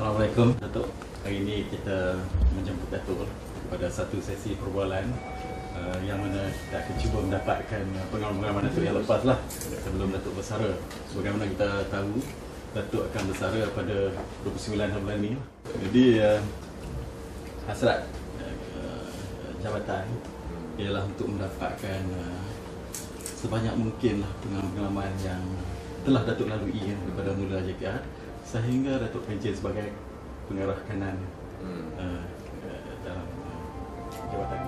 Assalamualaikum Datuk. Hari ini kita menjemput Datuk pada satu sesi perbualan yang mana kita akan cuba mendapatkan pengalaman Datuk yang lepas lah sebelum Datuk bersara. Sebagaimana kita tahu, Datuk akan bersara pada 29 bulan ini. Jadi hasrat jabatan ialah untuk mendapatkan sebanyak mungkin lah pengalaman yang telah Datuk lalui daripada mula JKR sehingga Datuk pension sebagai pengarah kanan dalam jabatan.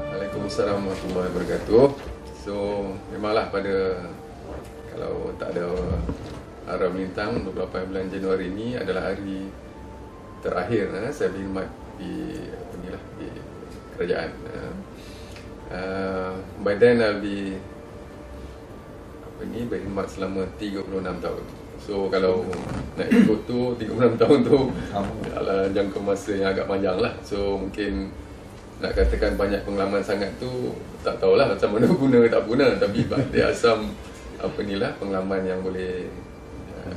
Waalaikumsalam warahmatullahi wabarakatuh. So memanglah kalau tak ada arah melintang 28 bulan Januari ini adalah hari terakhir saya berkhidmat di kerajaan. By then I'll be berkhidmat selama 36 tahun. So kalau nak ikut tu 36 tahun tu adalah jangka masa yang agak panjang lah. So mungkin nak katakan banyak pengalaman sangat tu tak tahulah macam mana guna tak guna, tapi dia asam pengalaman yang boleh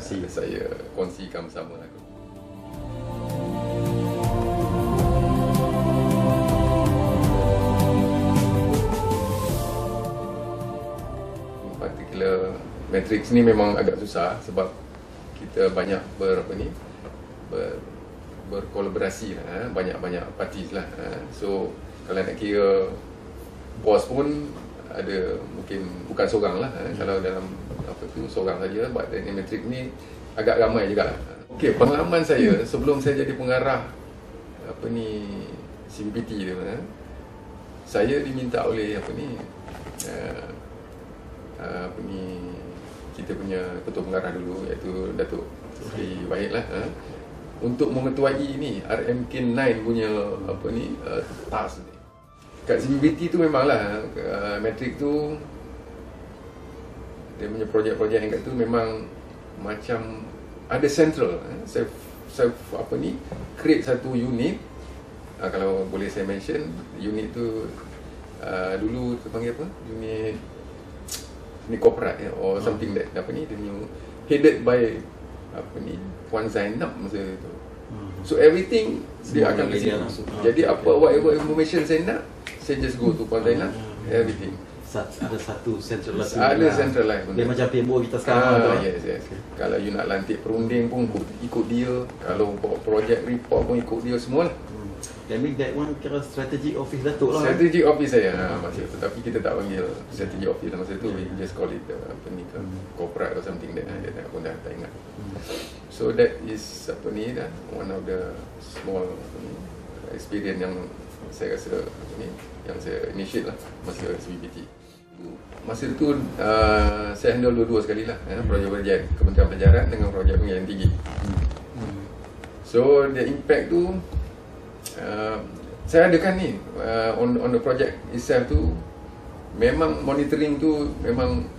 saya kongsikan bersama lah. Matrix ni memang agak susah sebab kita banyak berkolaborasi lah, banyak parties lah. So kalau nak kira bos pun ada, mungkin bukan seorang lah. Kalau dalam seorang saja, but dalam Matrix ni agak ramai juga lah. Okey, pengalaman saya sebelum saya jadi pengarah CBPT tu, saya diminta oleh kita punya ketua pengarah dulu, iaitu Datuk Sri Wahid lah, untuk mengetuai ini RMK 9 punya task ni. Kat CBBT tu memanglah Matrix tu dia punya projek-projek yang kat tu memang macam ada central. Saya create satu unit. Kalau boleh saya mention, unit tu dulu terpanggil apa? Unit corporate or something that dia new headed by Puan Zainab masa tu. So everything dia akan ke sini. Jadi whatever information saya nak, saya just go to Puan Zainab, everything. Ada satu centralized. Ada centralized. Dia macam PMO kita sekarang. Yes. Kalau you nak lantik perunding pun ikut dia. Kalau project report pun ikut dia semua lah. That means that one kira strategy office Datuk lah. Strategy office saya masa tu, tapi kita tak panggil strategy office masa tu. We just call it corporate or something that dia pun dah tak ingat. So that is one of the small experience yang saya rasa yang saya initiate lah masa CBPT. Masa tu saya handle dua-dua sekali lah, projek-projek Kementerian Pelajaran dengan projek pengajian tinggi. So the impact tu saya adakan ni on the project itself tu, memang monitoring tu memang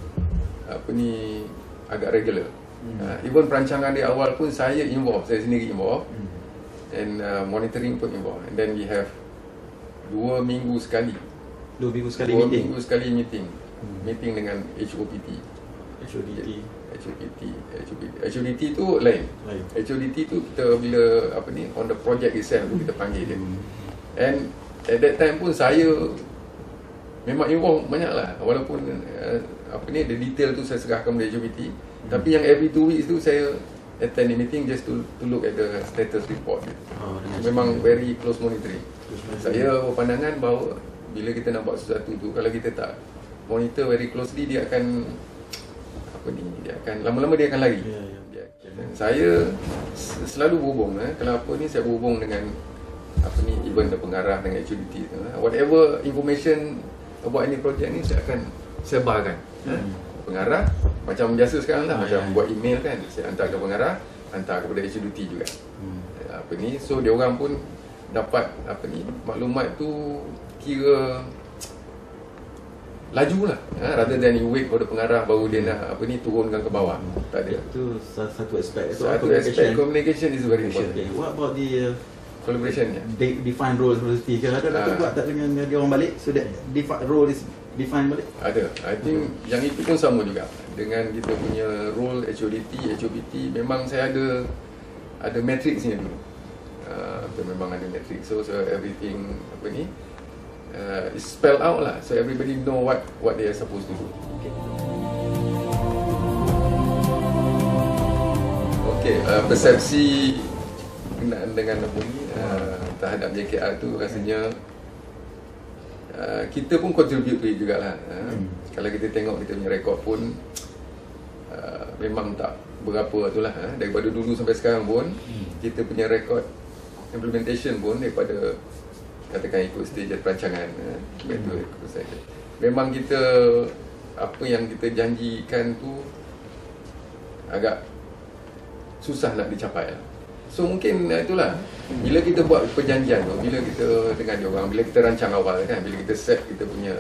agak regular. Even perancangan di awal pun saya sendiri involved, and monitoring pun involved. And then we have 2 minggu sekali meeting dengan HOPT. HODT tu lain. HODT tu kita bila on the project itself tu kita panggil dia. And at that time pun saya memang involved banyak lah, walaupun the detail tu saya serahkan kepada HOPT. Tapi yang every 2 weeks tu saya attend the meeting just to look at the status report. Memang very close monitoring. Saya berpandangan bahawa bila kita nak buat sesuatu tu, kalau kita tak monitor very closely, dia akan lama-lama dia akan lari. Dan saya selalu berhubung, kalau saya berhubung dengan even the pengarah dengan HODT, whatever information about any project ni saya akan sebarkan. Pengarah macam biasa sekarang lah, macam buat email kan, saya hantar ke pengarah, hantar kepada HODT juga. So dia orang pun dapat maklumat tu kira laju lah, rather than you wait for the pengarah baru dia nak turunkan ke bawah. Tak ada. Itu satu aspek. Communication is very important. What about the collaboration? Define role seperti ada Datuk buat tak dengan dia orang balik, so that role is define balik? Ada. I think yang itu pun sama juga dengan kita punya role HODT, HOPT. Memang saya ada ada matrixnya dulu. Memang ada matrix. So everything is spelled out lah. So everybody know what they are supposed to do. Okay, persepsi berkenaan dengan terhadap JKR tu rasanya kita pun contribute to it jugalah. Kalau kita tengok kita punya rekod pun memang tak berapa tu lah. Daripada dulu sampai sekarang pun kita punya rekod implementation pun daripada katakan ikut stage perancangan, memang kita apa yang kita janjikan tu agak susah nak dicapai lah. So mungkin itulah, bila kita buat perjanjian tu, bila kita dengan dia orang, bila kita rancang awal kan, bila kita set kita punya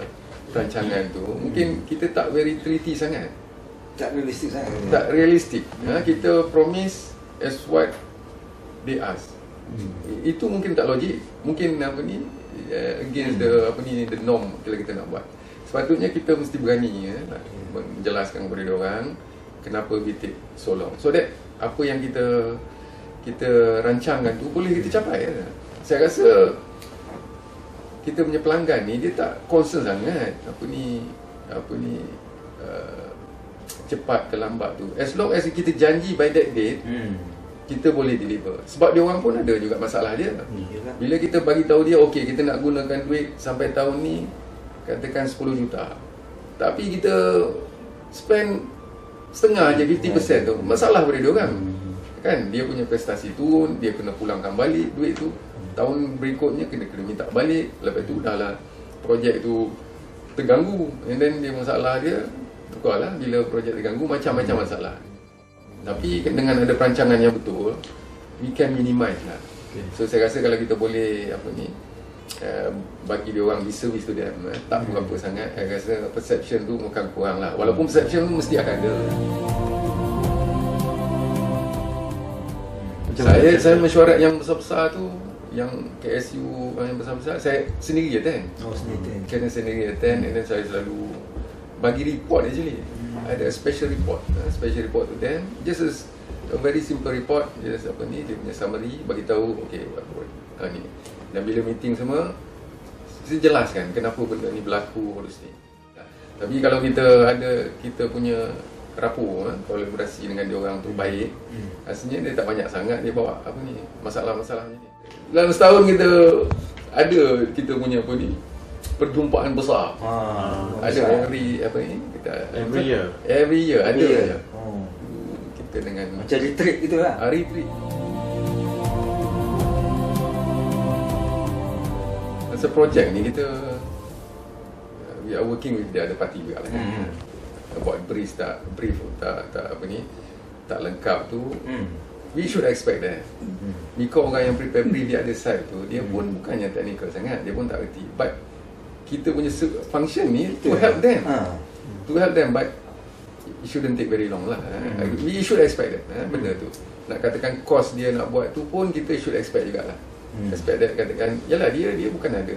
rancangan tu, mungkin kita tak very treaty sangat, tak realistik sangat. tak realistik. Kita promise as what they ask. Itu mungkin tak logik, mungkin against the norm kalau kita nak buat. Sepatutnya kita mesti berani menjelaskan kepada dia orang kenapa we take so long, so that apa yang kita rancangkan tu boleh kita capai. Saya rasa kita punya pelanggan ni dia tak concern sangat cepat ke lambat tu, as long as kita janji by that date, kita boleh deliver. Sebab dia orang pun ada juga masalah dia. Bila kita bagi tahu dia, okey kita nak gunakan duit sampai tahun ni katakan 10 juta, tapi kita spend setengah je, 50% tu, masalah pada dia orang. Kan dia punya prestasi tu, dia kena pulangkan balik duit tu, tahun berikutnya kena minta balik. Lepas tu dah lah projek tu terganggu, and then dia masalah dia tukarlah. Bila projek terganggu, macam-macam masalah. Tapi dengan ada perancangan yang betul, we can minimize lah. So saya rasa kalau kita boleh bagi dia orang service to them, tak berapa sangat, saya rasa perception tu bukan kurang lah. Walaupun perception tu mesti akan ada. Saya mesyuarat yang besar-besar tu, yang KSU yang besar-besar, saya sendiri attend. Kena sendiri attend, and then saya selalu bagi report actually. Ada special report to them, just a very simple report, just dia punya summary, bagi tahu okey ni. Dan bila meeting semua, saya jelaskan kenapa benda ni berlaku, harus ni. Tapi kalau kita punya rapor, kolaborasi dengan dia orang tu baik, rasanya dia tak banyak sangat dia bawa masalah-masalah ni. Dalam setahun kita punya perjumpaan besar. Ada every year ada. Kita dengan macam retreat gitu lah. Retreat. Masa projek ni kita we are working with the other party juga lah. Buat brief tak lengkap tu, we should expect that. Because orang yang prepare brief di other side tu, dia pun bukannya technical sangat, dia pun tak reti. But kita punya function ni to help them. But it shouldn't take very long lah. We should expect that benda tu. Nak katakan cost dia nak buat tu pun kita should expect jugalah. Expect that, katakan yalah dia bukan ada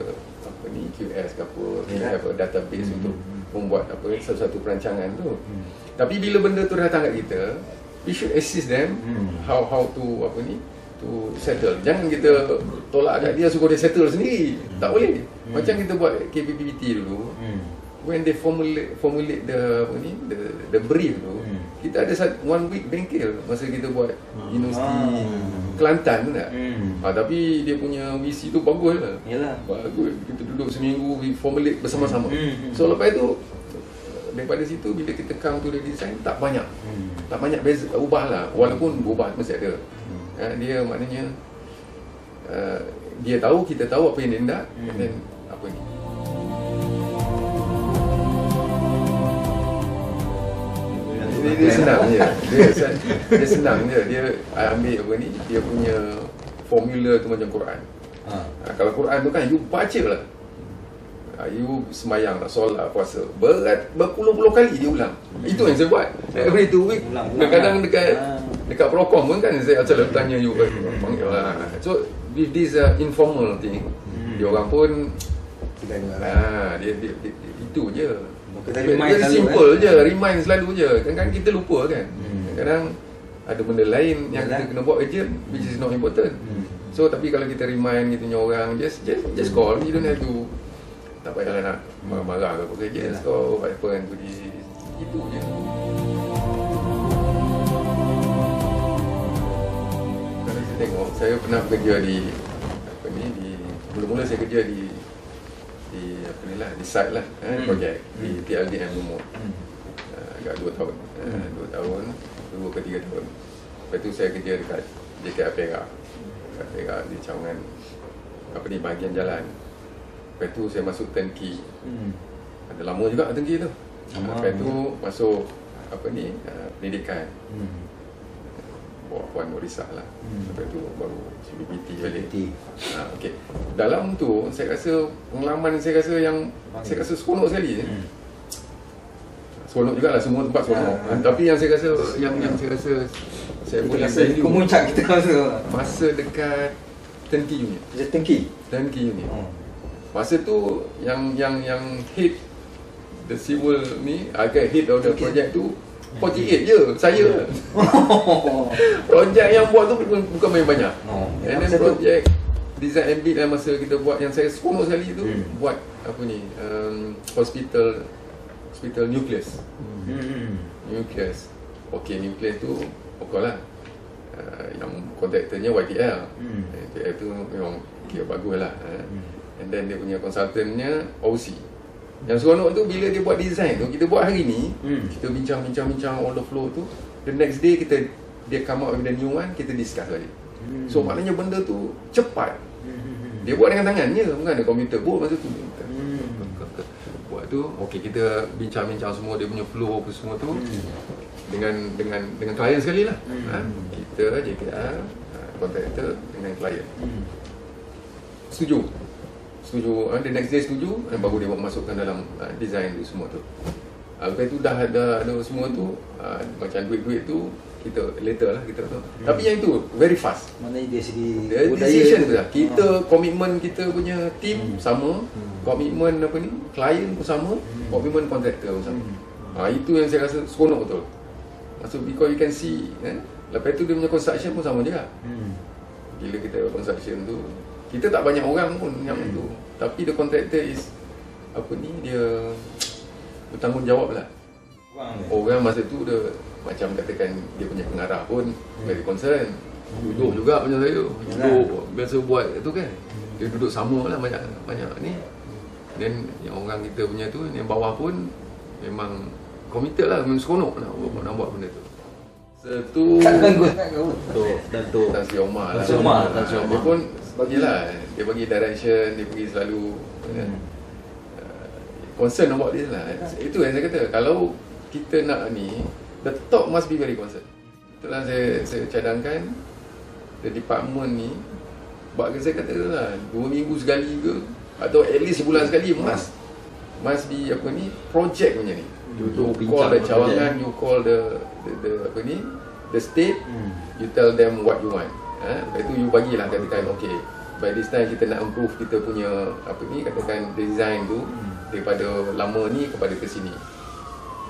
QS ke apa, have a database untuk membuat satu perancangan tu. Tapi bila benda tu datang kat kita, we should assist them how to to settle. Jangan kita tolak kat dia, suruh dia settle sendiri. Tak boleh. Macam kita buat KPPT dulu, when they formulate the brief tu, kita ada one week bengkel masa kita buat Universiti Kelantan tu tak? Tapi dia punya visi tu bagus lah. Bagus. Kita duduk seminggu, we formulate bersama-sama. So lepas tu, daripada situ bila kita come to the design, tak banyak beza, ubah lah. Walaupun berubah mesti ada. Dia maknanya dia tahu, kita tahu apa yang dia nak, dan apa ni. Dia senang je. Dia senang je. Dia ambil dia punya formula tu macam Quran. Kalau Quran tu kan you baca lah. You sembahyang lah, solat, puasa, berpuluh-puluh kali dia ulang. Itu yang saya buat. Every 2 week. Kadang-kadang dekat Procom pun kan saya selalu tanya you, panggil lah. So with this informal thing, dia orang pun dia itu je. Very simple je, remind selalu je. Kadang-kadang kita lupa kan. Kadang-kadang ada benda lain yang kita kena buat urgent, which is not important. So tapi kalau kita remind kita punya orang, just call, you don't have to, tak payahlah nak marah-marah ke apa ke, just call whatever and pergi, itu je. Kalau saya tengok, saya pernah bekerja di mula-mula saya kerja di apa ni lah, di site lah, projek di TLDM Lumut. Agak 2 tahun, 2 tahun, 2 ke 3 tahun. Lepas tu saya kerja dekat JKR Perak. Dekat Perak di cawangan apa ni, bahagian jalan. Lepas tu saya masuk turnkey. Ada lama juga turnkey tu. Lepas tu masuk apa ni, pendidikan. Bawa Puan Norisah lah. Lepas tu baru CBBT balik. Okay. Dalam tu saya rasa pengalaman saya rasa yang saya rasa seronok sekali. Seronok jugalah, semua tempat seronok. Tapi yang saya rasa yang saya rasa saya boleh value kemuncak kita masa dekat turnkey unit. Turnkey unit. Masa tu yang head the civil ni, agak head of the project tu 48 je saya. Projek yang buat tu bukan main banyak. And then projek design and build yang masa kita buat, yang saya seronok sekali tu buat apa ni, hospital nucleus. Nucleus. Okey, nucleus tu pokok lah. Yang kontraktornya YTL. YTL tu memang kira bagus lah. And then dia punya konsultannya OC. Yang seronok tu bila dia buat design tu, kita buat hari ni, kita bincang all the flow tu, the next day dia come out with the new one, kita discuss balik. So maknanya benda tu cepat. Dia buat dengan tangannya, bukan ada komputer board masa tu. Buat tu, okey, kita bincang semua dia punya flow apa semua tu dengan klien sekali lah. Kita JKR, kontraktor dengan klien. Setuju, the next day setuju, dan baru dia masukkan dalam design tu semua tu. Lepas tu dah ada semua tu, macam duit-duit tu kita later lah kita tahu. Tapi yang itu very fast. Maknanya dia segi decision tu lah. Kita komitmen kita punya team sama, komitmen apa ni, klien pun sama, komitmen kontraktor pun sama. Itu yang saya rasa seronok betul. Maksud because you can see, lepas tu dia punya construction pun sama juga. Bila kita construction tu, kita tak banyak orang pun yang itu. Tapi the contractor is apa ni, dia bertanggungjawab lah. Orang masa tu dia macam katakan dia punya pengarah pun very concern. Duduk juga macam saya. Duduk biasa buat tu kan. Dia duduk sama lah banyak ni. Dan yang orang kita punya tu, yang bawah pun memang committed lah, memang seronok nak buat benda tu. Satu Tan Sri Omar lah. Dia pun bagilah, dia bagi direction, dia pergi selalu concern about this lah. Itu yang saya kata, kalau kita nak ni, the top must be very concerned. Itulah saya cadangkan the department ni, buat saya kata lah, 2 minggu sekali ke, atau at least sebulan sekali must be apa ni, project punya ni. You call the cawangan, you call the apa ni, the state, you tell them what you want. Lepas tu you bagilah, katakan okay, by this time kita nak improve kita punya apa ni, katakan design tu daripada lama ni kepada ke sini.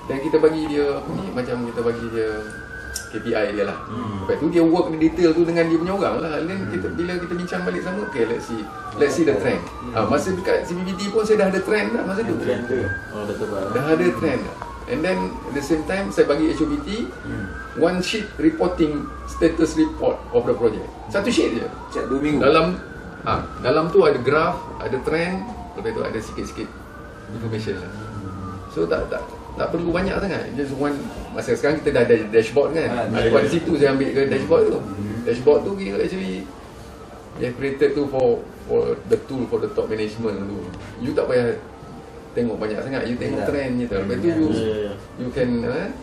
Dan kita bagi dia apa ni, macam kita bagi dia KPI dia lah. Lepas tu dia work di detail tu dengan dia punya orang lah. Dan kita, bila kita bincang balik sama, okay, let's see the trend. Masa dekat CBBT pun saya dah ada trend dah masa tu. Dah ada trend dah. And then at the same time saya bagi HOBT one sheet reporting status report of the project. Satu sheet je. Setiap 2 minggu. Dalam tu ada graph, ada trend, lepas tu ada sikit-sikit information lah. So tak perlu banyak sangat. Just one. Masa sekarang kita dah ada dashboard kan. Daripada situ saya ambil ke dashboard tu. Dashboard tu kira actually yang created tu for the tool for the top management tu. You tak payah tengok banyak sangat, you tengok trend je tu. Lepas tu you can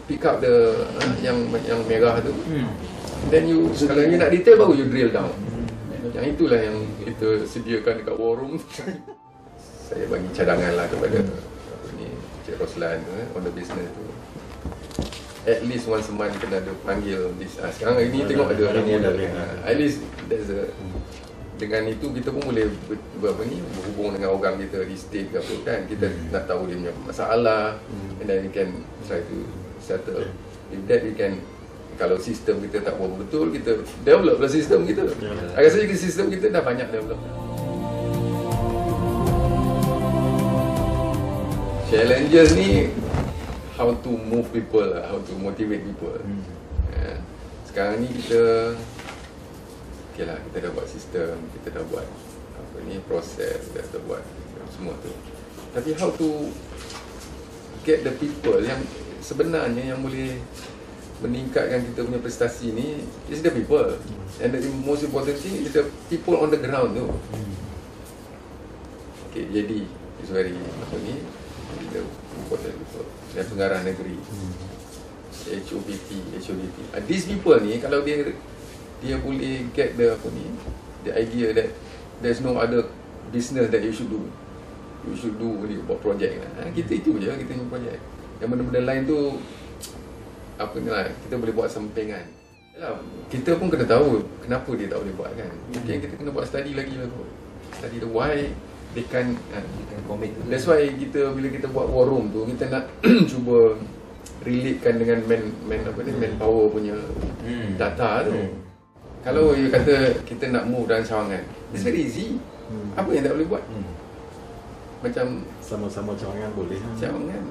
pick up the yang merah tu. Then you, kalau you nak detail baru you drill down. Yang itulah yang kita sediakan dekat war room. Saya bagi cadangan lah kepada Cik Roslan on the business tu. At least once a month kena ada panggil this. Sekarang hari ni tengok ada at least there's a, dengan itu kita pun boleh berhubung dengan orang kita di state ke apa kan. Kita nak tahu dia punya masalah, and then we can try to settle. With that we can kalau sistem kita tak buat betul, kita develop lah sistem kita. Saya rasa sistem kita dah banyak develop. Challenges ni how to move people lah, how to motivate people. Sekarang ni kita okay lah, kita dah buat sistem, kita dah buat apa ni, proses, kita dah buat semua tu. Tapi how to get the people yang sebenarnya yang boleh meningkatkan kita punya prestasi ni is the people. And the most important thing is the people on the ground tu. Okay, jadi it's very apa ni, the important people. Dan pengarah negeri, HODP. These people ni kalau dia boleh get the apa ni, the idea that there's no other business that you should do. You should do only buat projek lah. Kita itu je, kita punya projek. Yang benda-benda lain tu apa ni lah, kita boleh buat sampingan. Yalah, kita pun kena tahu kenapa dia tak boleh buat kan. Mungkin kita kena buat study lagi lah kot. Study the why they can commit. That's why kita bila kita buat war room tu, kita nak cuba relatekan dengan manpower punya data tu. Kalau you kata kita nak move dalam cawangan, it's very easy. Apa yang tak boleh buat? Macam sama-sama cawangan boleh. Cawangan.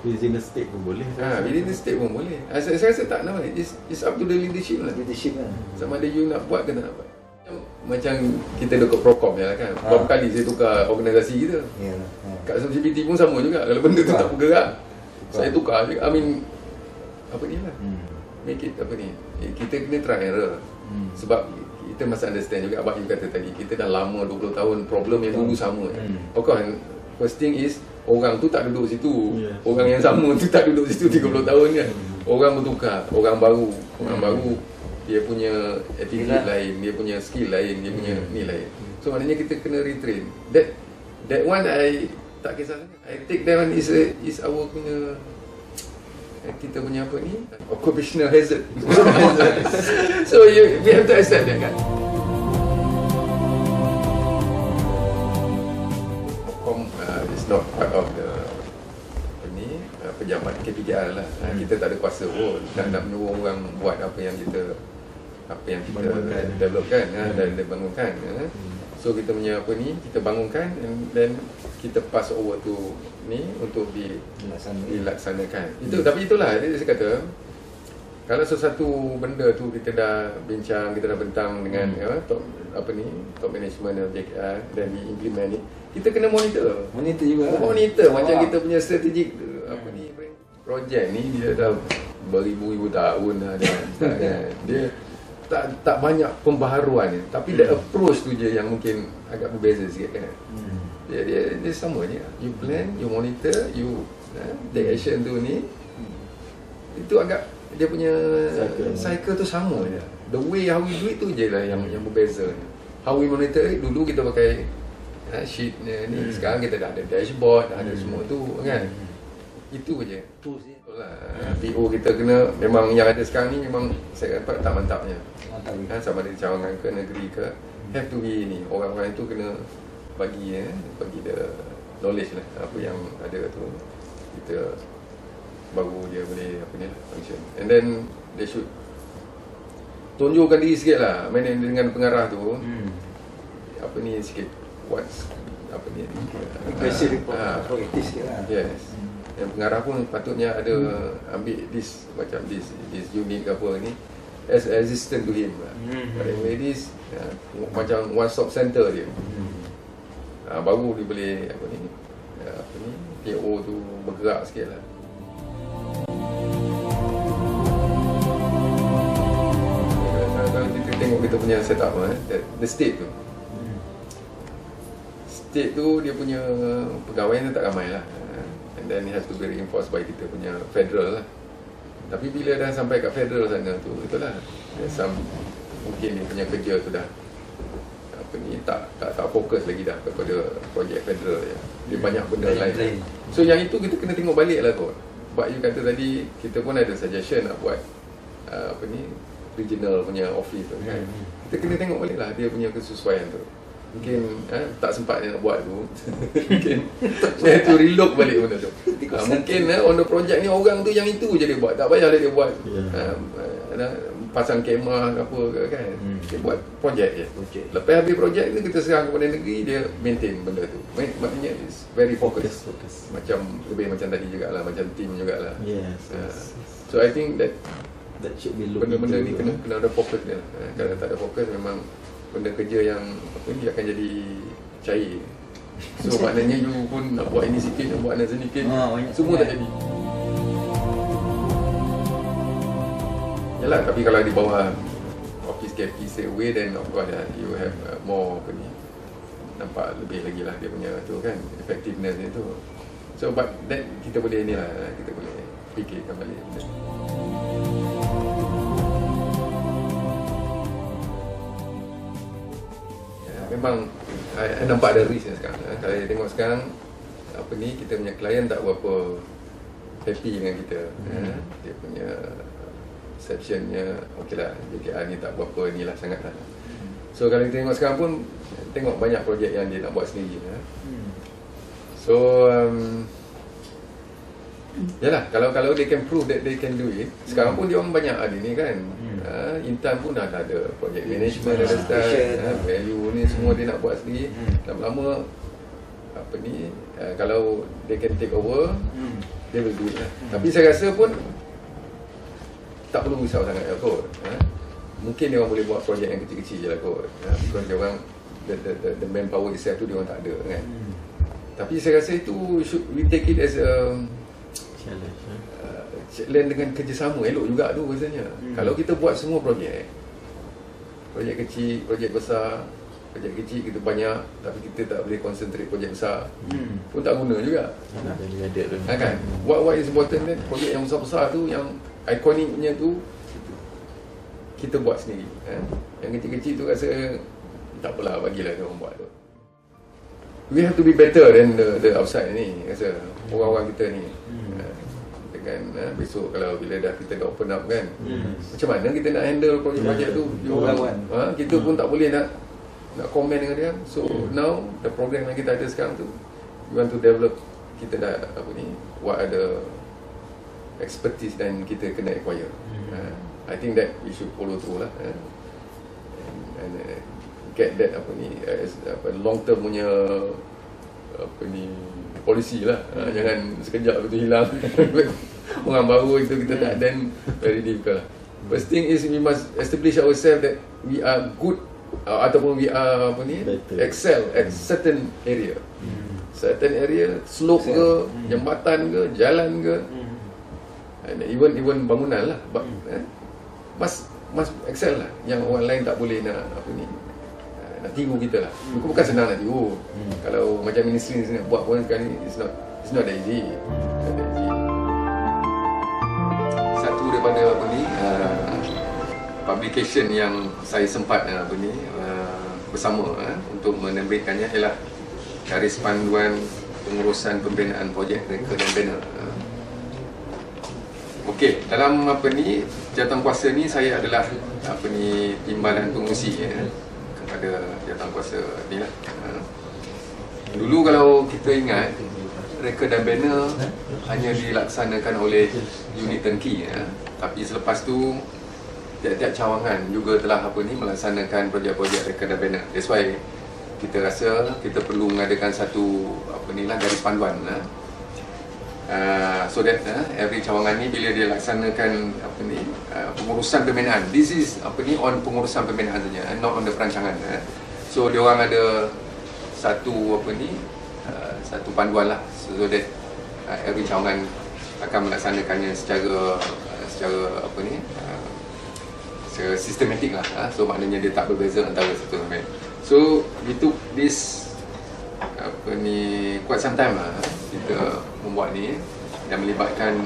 Within the state pun boleh. Within the state pun boleh. Saya rasa tak nak. It's up to the leadership lah. Leadership lah. Sama ada you nak buat ke tak nak buat. Macam kita dekat Procom je lah kan. Berapa kali saya tukar organisasi kita. Yalah. Kat LGBT pun sama juga. Kalau benda tu tak bergerak, saya tukar juga. I mean, apa ni lah. Make it apa ni. Kita kena try error. Sebab kita mesti understand juga apa you kata tadi. Kita dah lama 20 tahun problem yang dulu sama. Okay, first thing is orang tu tak duduk situ. Orang yang sama tu tak duduk situ 30 tahun kan. Orang bertukar, orang baru dia punya attitude lain, dia punya skill lain, dia punya ni lain. So maknanya kita kena retrain. That one I tak kisah sangat. I take that one is our punya, kita punya apa ni, occupational hazard. So we have to accept that kan. It's not part of the pejabat KPKR lah. Kita tak ada kuasa pun nak menyuruh orang buat apa yang kita developkan dan bangunkan. So kita punya apa ni, kita bangunkan and then kita pass over to ni untuk dilaksanakan. Itu tapi itulah saya kata, kalau sesuatu benda tu kita dah bincang, kita dah bentang dengan top management JKR dan diimplement ni, kita kena monitor juga. Macam kita punya strategik apa ni, projek ni dia dah beribu-ribu tahun dah kan. Dia tak banyak pembaharuan ni, tapi the approach tu je yang mungkin agak berbeza sikit kan. Dia sama je. You plan, you monitor, you take action tu ni. Itu agak dia punya cycle tu sama je. The way how we do it tu je lah yang berbeza. How we monitor it, dulu kita pakai sheet ni, sekarang kita dah ada dashboard, dah ada semua tu kan. Itu je. PO kita kena, memang yang ada sekarang ni memang saya dapat tak mantapnya. Sama ada cawangan ke negeri ke, have to be ni, orang-orang itu kena bagi the knowledge lah apa yang ada tu, kita baru dia boleh apa ni function. And then they should tunjukkan diri sikit lah, main dengan pengarah tu apa ni sikit, what's apa ni agresif, proaktif sikit lah. Yes. Yang pengarah pun patutnya ada ambil this macam this unit ke apa ni as assistant to him lah. Whatever it is, macam one stop center dia. Baru dia boleh apa ni PO tu bergerak sikit lah. Kalau kita tengok kita punya setup the state tu. State tu dia punya pegawainya tak ramai lah. And then it has to be reinforced by kita punya federal lah. Tapi bila dah sampai kat federal sana tu, itulah mungkin dia punya kerja tu dah apa ni, tak fokus lagi dah kepada projek federal ya. Dia banyak benda lain. So yang itu kita kena tengok balik lah kot. Sebab you kata tadi, kita pun ada suggestion nak buat apa ni, regional punya office tu kan. Kita kena tengok balik lah dia punya kesesuaian tu. mungkin tak sempat dia nak buat tu. Mungkin dia tu relook balik benda tu. Mungkin on the project ni orang tu yang itu je dia buat, tak payah dia buat pasang kemah ke apa ke kan. Dia buat projek je. Lepas habis projek tu kita serang kepada negeri, dia maintain benda tu. Maknanya is very focus. Macam lebih macam tadi jugalah, macam team jugalah. Yes. So I think that should be looked benda-benda ni into. kena ada fokus dia. Kalau tak ada fokus memang benda kerja yang apa ni akan jadi cair. So maknanya you pun nak buat ini sikit, nak buat ini sedikit, semua tak jadi. Yalah, tapi kalau di bawah office KP straight away, then of course you have more apa ni, nampak lebih lagi lah dia punya tu kan, effectiveness dia tu. So but that kita boleh ni lah, kita boleh fikirkan balik. Memang I nampak ada risk sekarang. Kalau saya tengok sekarang apa ni, kita punya klien tak berapa happy dengan kita. Dia punya perceptionnya okeylah, JKR ni tak berapa ni lah sangat lah. So kalau kita tengok sekarang pun, tengok banyak projek yang dia nak buat sendiri. So yalah, kalau they can prove that they can do it. Sekarang pun dia orang banyak ada ni kan. Intan pun dah ada project management, ada start, value ni semua dia nak buat sendiri. Lama-lama apa ni, kalau they can take over, they will do it lah. Tapi saya rasa pun tak perlu risau sangat lah kot. Mungkin dia orang boleh buat projek yang kecil-kecil je lah kot. Because dia orang the manpower itself tu dia orang tak ada kan. Tapi saya rasa itu we take it as a challenge dengan kerjasama. Elok juga tu rasanya. Kalau kita buat semua projek kecil, projek besar, projek kecil kita banyak, tapi kita tak boleh concentrate projek besar, pun tak guna juga. Kan? What is important kan? Projek yang besar-besar tu, yang ikoniknya tu kita buat sendiri. Yang kecil-kecil tu rasa tak apalah, bagilah dia orang buat tu. We have to be better than the outside ni, rasa orang-orang kita ni. Kan, besok kalau bila kita dah open up kan, macam mana kita nak handle projek-projek tu, kita pun tak boleh nak komen dengan dia. So now the program yang kita ada sekarang tu, we want to develop, kita dah apa ni, what ada expertise dan kita kena acquire. I think that we should follow through lah, and get that apa ni, as long term punya apa ni polisi lah. Jangan sekejap betul hilang. Orang baru itu kita tak, then very difficult. First thing is we must establish ourselves that we are good, ataupun we are apa ni, excel at certain area. Certain area, slope ke, jambatan ke, jalan ke, and even bangunan lah, must excel lah. Yang orang lain tak boleh nak apa ni, nak tiru kita lah. Bukan senang nak tiru. Kalau macam ministry ni buat pun sekarang ni, it's not that easy. Satu daripada apa ni, publication yang saya sempat apa ni, bersama untuk menerbitkannya ialah Garis Panduan Pengurusan Pembinaan Projek Reka dan Banner. Okey, dalam apa ni, jawatankuasa ni saya adalah apa ni, timbalan pengurusi kepada jawatankuasa ni lah. Dulu kalau kita ingat, Reka dan Banner hanya dilaksanakan oleh unit turnkey, tapi selepas tu tiap-tiap cawangan juga telah apa ni, melaksanakan projek-projek Reka dan Banner. That's why kita rasa kita perlu mengadakan satu apa ni lah, garis panduan so that every cawangan ni bila dia laksanakan apa ni, pengurusan pembinaan, this is apa ni, on pengurusan pembinaan saja, not on the perancangan. So dia orang ada satu apa ni, satu panduan lah, so that every cawangan akan melaksanakannya secara apa ni, secara sistematik lah. So maknanya dia tak berbeza antara satu sama lain. So we took this apa ni, quite some time lah kita membuat ni, dan melibatkan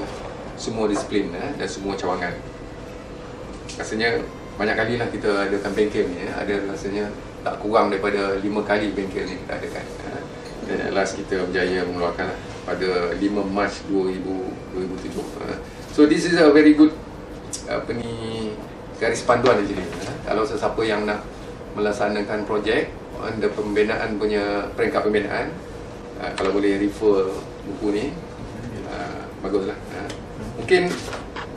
semua disiplin dan semua cawangan. Rasanya banyak kali lah kita adakan bengkel ni, ada rasanya tak kurang daripada 5 kali bengkel ni kita adakan. Dan at last kita berjaya mengeluarkan lah pada 5 Mac 2007. So this is a very good apa ni, garis panduan di sini. Kalau sesiapa yang nak melaksanakan projek under pembinaan punya peringkat pembinaan. Kalau boleh refer buku ni, baguslah. Mungkin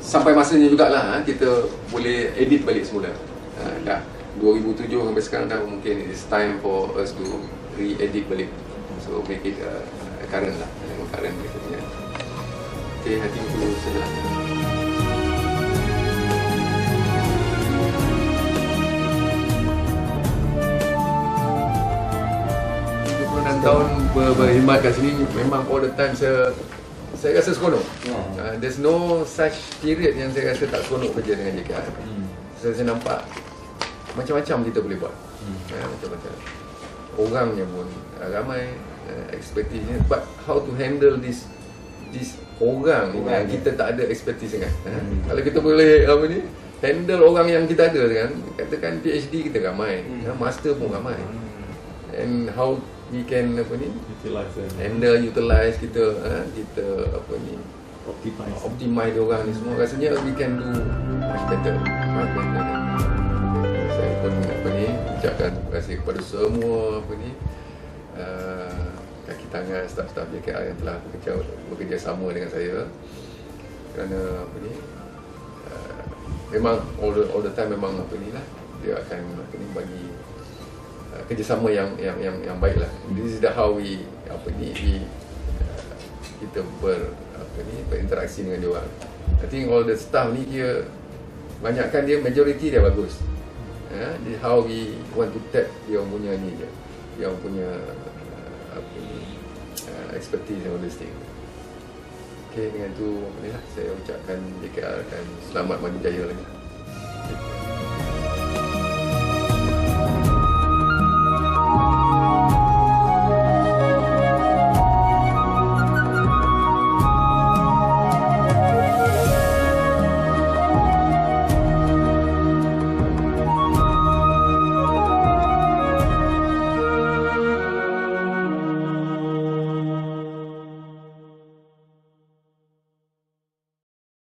sampai masanya jugalah kita boleh edit balik semula. Dah 2007 sampai sekarang dah, mungkin it's time for us to re-edit balik. So make it current lah, current berikutnya. Okay, I think itu saja. 26 tahun berkhidmat kat sini, memang all the time saya rasa seronok. There's no such period yang saya rasa tak seronok kerja dengan JKR. Saya nampak macam-macam kita boleh buat. Macam-macam. Orangnya pun ramai, expertise-nya. But how to handle this orang yang kita tak ada expertise dengan. Kalau kita boleh handle orang yang kita ada kan, katakan PhD kita ramai, master pun ramai. And how we can utilize kita optimize dia orang ni semua, rasanya we can do much better. Saya pun ucapkan terima kasih kepada semua kaki tangan staf-staf JKR yang telah bekerja sama dengan saya, kerana memang all the time memang dia akan bagi kerjasama yang baiklah. This is the how we kita berinteraksi dengan dia orang. I think all the staff ni dia banyakkan dia majority dia bagus. How we want to tap dia punya ni je. Dia punya expertise and all this thing. Okay, dengan tu saya ucapkan JKR dan selamat maju jaya lagi.